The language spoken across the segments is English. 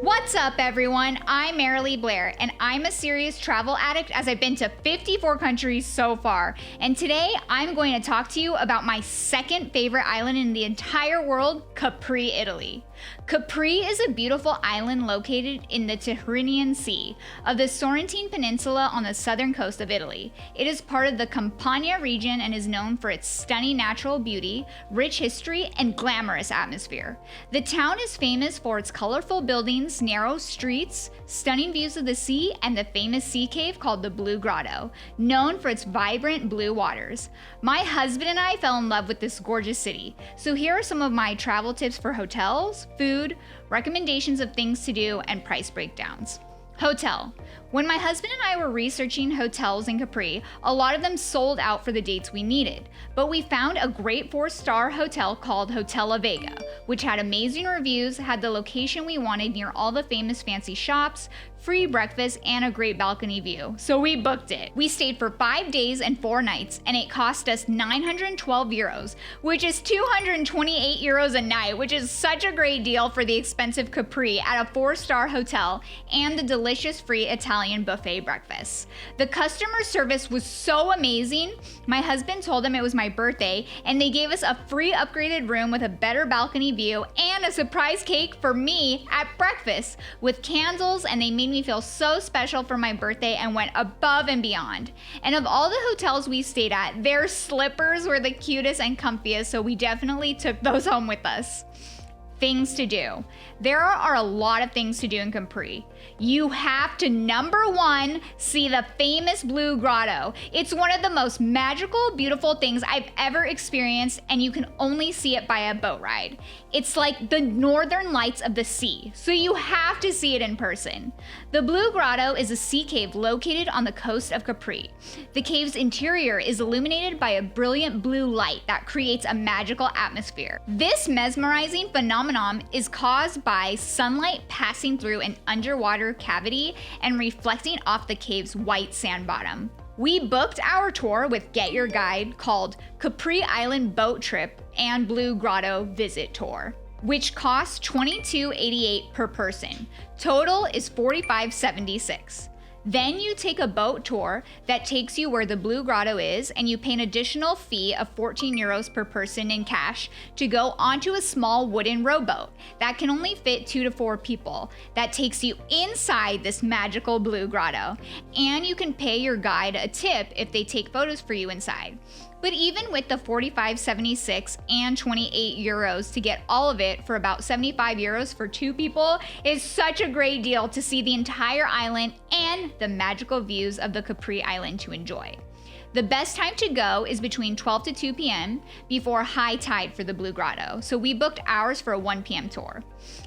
What's up, everyone? I'm Marilee Blair, and I'm a serious travel addict as I've been to 54 countries so far. And today, I'm going to talk to you about my second favorite island in the entire world, Capri, Italy. Capri is a beautiful island located in the Tyrrhenian Sea of the Sorrentine Peninsula on the southern coast of Italy. It is part of the Campania region and is known for its stunning natural beauty, rich history, and glamorous atmosphere. The town is famous for its colorful buildings, narrow streets, stunning views of the sea, and the famous sea cave called the Blue Grotto, known for its vibrant blue waters. My husband and I fell in love with this gorgeous city, so here are some of my travel tips for hotels, food, recommendations of things to do, and price breakdowns. Hotel. When my husband and I were researching hotels in Capri, a lot of them sold out for the dates we needed, but we found a great 4-star hotel called Hotel Vega, which had amazing reviews, had the location we wanted near all the famous fancy shops, free breakfast, and a great balcony view, so we booked it. We stayed for 5 days and 4 nights, and it cost us 912 euros, which is 228 euros a night, which is such a great deal for the expensive Capri at a 4-star hotel and the delicious free Italian buffet breakfast. The customer service was so amazing. My husband told them it was my birthday, and they gave us a free upgraded room with a better balcony view and a surprise cake for me at breakfast with candles, and they made me feel so special for my birthday and went above and beyond. And of all the hotels we stayed at, their slippers were the cutest and comfiest, so we definitely took those home with us. Things to do. There are a lot of things to do in Capri. You have to, number 1, see the famous Blue Grotto. It's one of the most magical, beautiful things I've ever experienced, and you can only see it by a boat ride. It's like the northern lights of the sea, so you have to see it in person. The Blue Grotto is a sea cave located on the coast of Capri. The cave's interior is illuminated by a brilliant blue light that creates a magical atmosphere. This mesmerizing phenomenon is caused by sunlight passing through an underwater cavity and reflecting off the cave's white sand bottom. We booked our tour with Get Your Guide called Capri Island Boat Trip and Blue Grotto Visit Tour, which costs $22.88 per person. Total is $45.76. Then you take a boat tour that takes you where the Blue Grotto is, and you pay an additional fee of 14 euros per person in cash to go onto a small wooden rowboat that can only fit 2 to 4 people that takes you inside this magical Blue Grotto. And you can pay your guide a tip if they take photos for you inside. But even with the $45.76 and 28 euros to get all of it for about 75 euros for 2 people is such a great deal to see the entire island and the magical views of the Capri Island to enjoy. The best time to go is between 12 to 2 p.m. before high tide for the Blue Grotto, so we booked ours for a 1 p.m. tour.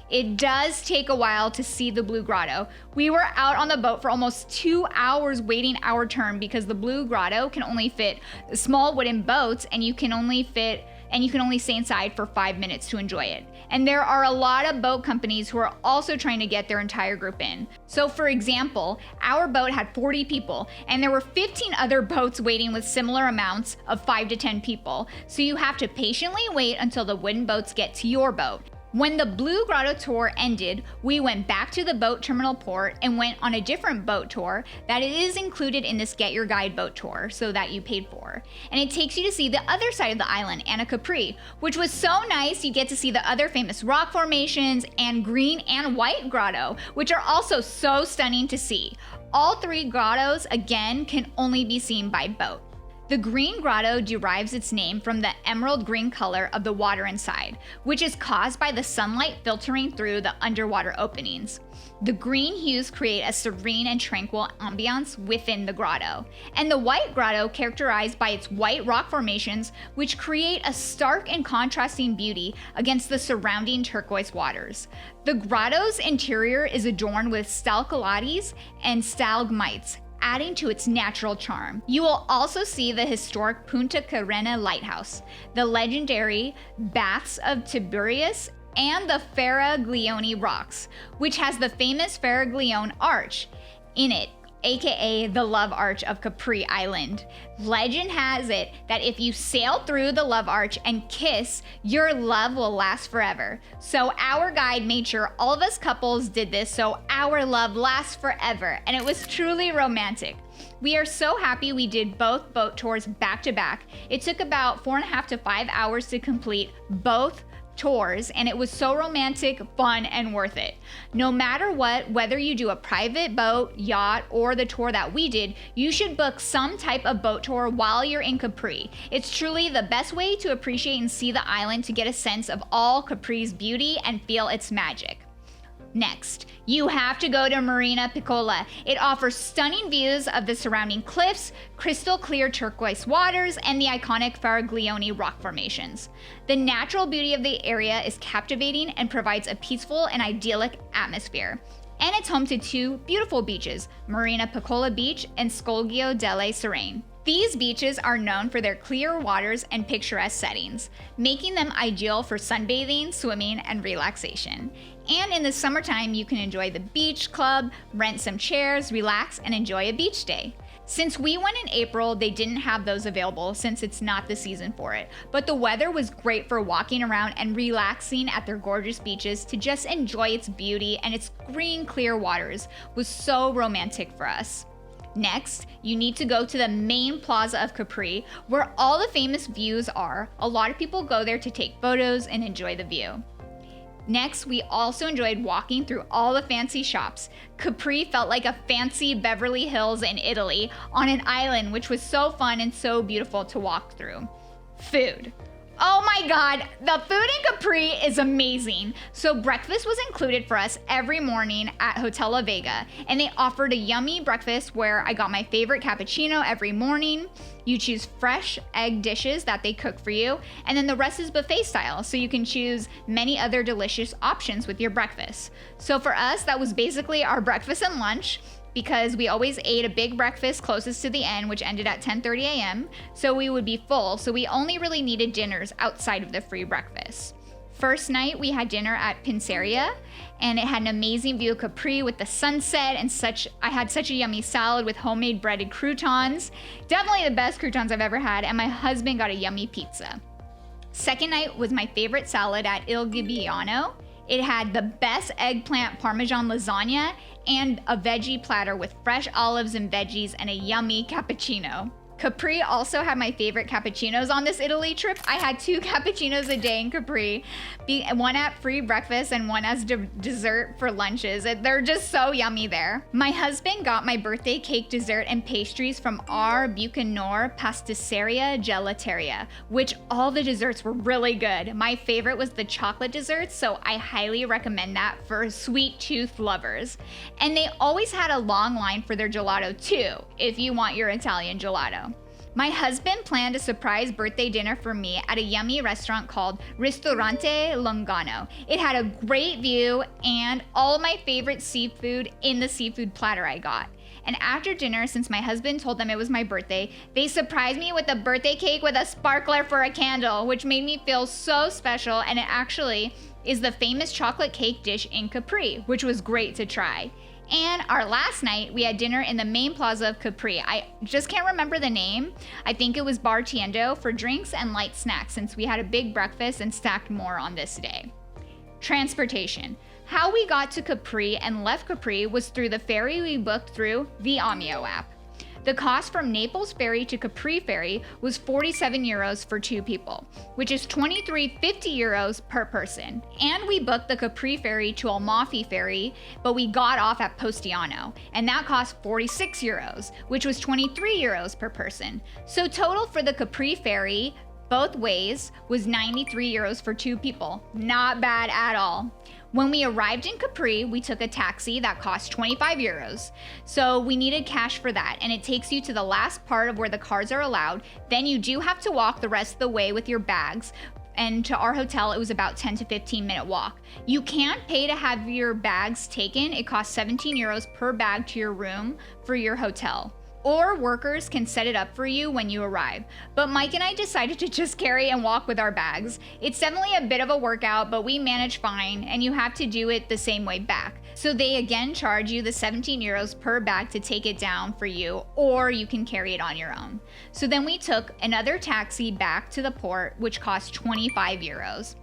It does take a while to see the Blue Grotto. We were out on the boat for almost 2 hours waiting our turn because the Blue Grotto can only fit small wooden boats, and you can only stay inside for 5 minutes to enjoy it. And there are a lot of boat companies who are also trying to get their entire group in. So for example, our boat had 40 people, and there were 15 other boats waiting with similar amounts of 5 to 10 people. So you have to patiently wait until the wooden boats get to your boat. When the Blue Grotto tour ended, we went back to the boat terminal port and went on a different boat tour that is included in this Get Your Guide boat tour, so that you paid for. And it takes you to see the other side of the island, Anna Capri, which was so nice. You get to see the other famous rock formations and green and white grotto, which are also so stunning to see. All 3 grottos, again, can only be seen by boat. The green grotto derives its name from the emerald green color of the water inside, which is caused by the sunlight filtering through the underwater openings. The green hues create a serene and tranquil ambiance within the grotto, and the white grotto characterized by its white rock formations, which create a stark and contrasting beauty against the surrounding turquoise waters. The grotto's interior is adorned with stalactites and stalagmites, adding to its natural charm. You will also see the historic Punta Carena Lighthouse, the legendary Baths of Tiberius, and the Faraglione Rocks, which has the famous Faraglione Arch in it, aka the Love Arch of Capri Island. Legend has it that if you sail through the Love Arch and kiss, your love will last forever. So our guide made sure all of us couples did this so our love lasts forever, and it was truly romantic. We are so happy we did both boat tours back to back. It took about 4.5 to 5 hours to complete both tours, and it was so romantic, fun, and worth it. No matter what, whether you do a private boat, yacht, or the tour that we did, you should book some type of boat tour while you're in Capri. It's truly the best way to appreciate and see the island, to get a sense of all Capri's beauty and feel its magic. Next, you have to go to Marina Piccola. It offers stunning views of the surrounding cliffs, crystal clear turquoise waters, and the iconic Faraglioni rock formations. The natural beauty of the area is captivating and provides a peaceful and idyllic atmosphere. And it's home to 2 beautiful beaches, Marina Piccola Beach and Scoglio delle Serene. These beaches are known for their clear waters and picturesque settings, making them ideal for sunbathing, swimming, and relaxation. And in the summertime, you can enjoy the beach club, rent some chairs, relax, and enjoy a beach day. Since we went in April, they didn't have those available since it's not the season for it. But the weather was great for walking around and relaxing at their gorgeous beaches. To just enjoy its beauty and its green, clear waters was so romantic for us. Next, you need to go to the main plaza of Capri, where all the famous views are. A lot of people go there to take photos and enjoy the view. Next, we also enjoyed walking through all the fancy shops. Capri felt like a fancy Beverly Hills in Italy on an island, which was so fun and so beautiful to walk through. Food. Oh my God, the food in Capri is amazing. So breakfast was included for us every morning at Hotel Vega, and they offered a yummy breakfast where I got my favorite cappuccino every morning. You choose fresh egg dishes that they cook for you, and then the rest is buffet style, so you can choose many other delicious options with your breakfast. So for us, that was basically our breakfast and lunch, because we always ate a big breakfast closest to the end, which ended at 10:30 a.m., so we would be full, so we only really needed dinners outside of the free breakfast. First night, we had dinner at Pinseria, and it had an amazing view of Capri with the sunset, and I had such a yummy salad with homemade breaded croutons. Definitely the best croutons I've ever had, and my husband got a yummy pizza. Second night was my favorite salad at Il Gabbiano. It had the best eggplant parmesan lasagna and a veggie platter with fresh olives and veggies and a yummy cappuccino. Capri also had my favorite cappuccinos on this Italy trip. I had 2 cappuccinos a day in Capri, one at free breakfast and one as dessert for lunches. They're just so yummy there. My husband got my birthday cake, dessert, and pastries from our Buonocore Pasticceria Gelateria, which all the desserts were really good. My favorite was the chocolate desserts, so I highly recommend that for sweet tooth lovers. And they always had a long line for their gelato too, if you want your Italian gelato. My husband planned a surprise birthday dinner for me at a yummy restaurant called Ristorante Longano. It had a great view and all of my favorite seafood in the seafood platter I got. And after dinner, since my husband told them it was my birthday, they surprised me with a birthday cake with a sparkler for a candle, which made me feel so special, and it actually is the famous chocolate cake dish in Capri, which was great to try. And our last night, we had dinner in the main plaza of Capri. I just can't remember the name. I think it was Bar Tiendo for drinks and light snacks, since we had a big breakfast and stacked more on this day. Transportation. How we got to Capri and left Capri was through the ferry we booked through the Occhio app. The cost from Naples ferry to Capri ferry was 47 euros for 2 people, which is 23.50 euros per person. And we booked the Capri ferry to Almafi ferry, but we got off at Postiano, and that cost 46 euros, which was 23 euros per person. So total for the Capri ferry, both ways, was 93 euros for 2 people. Not bad at all. When we arrived in Capri, we took a taxi that cost 25 euros. So we needed cash for that, and it takes you to the last part of where the cars are allowed. Then you do have to walk the rest of the way with your bags. And to our hotel, it was about 10 to 15 minute walk. You can't pay to have your bags taken. It costs 17 euros per bag to your room for your hotel. or workers can set it up for you when you arrive. But Mike and I decided to just carry and walk with our bags. It's definitely a bit of a workout, but we managed fine, and you have to do it the same way back. So they again charge you the 17 euros per bag to take it down for you, or you can carry it on your own. So then we took another taxi back to the port, which cost 25 euros.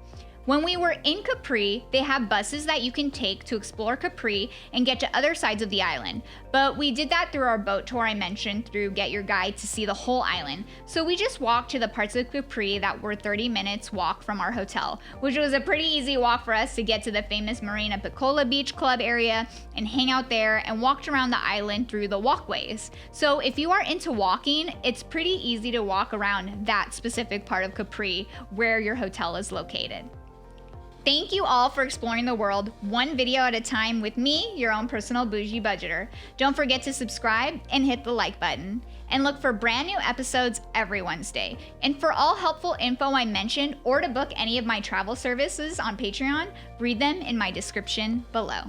When we were in Capri, they have buses that you can take to explore Capri and get to other sides of the island. But we did that through our boat tour I mentioned through Get Your Guide to see the whole island. So we just walked to the parts of Capri that were 30 minutes walk from our hotel, which was a pretty easy walk for us to get to the famous Marina Piccola Beach Club area and hang out there, and walked around the island through the walkways. So if you are into walking, it's pretty easy to walk around that specific part of Capri where your hotel is located. Thank you all for exploring the world one video at a time with me, your own personal bougie budgeter. Don't forget to subscribe and hit the like button. And look for brand new episodes every Wednesday. And for all helpful info I mentioned, or to book any of my travel services on Patreon, read them in my description below.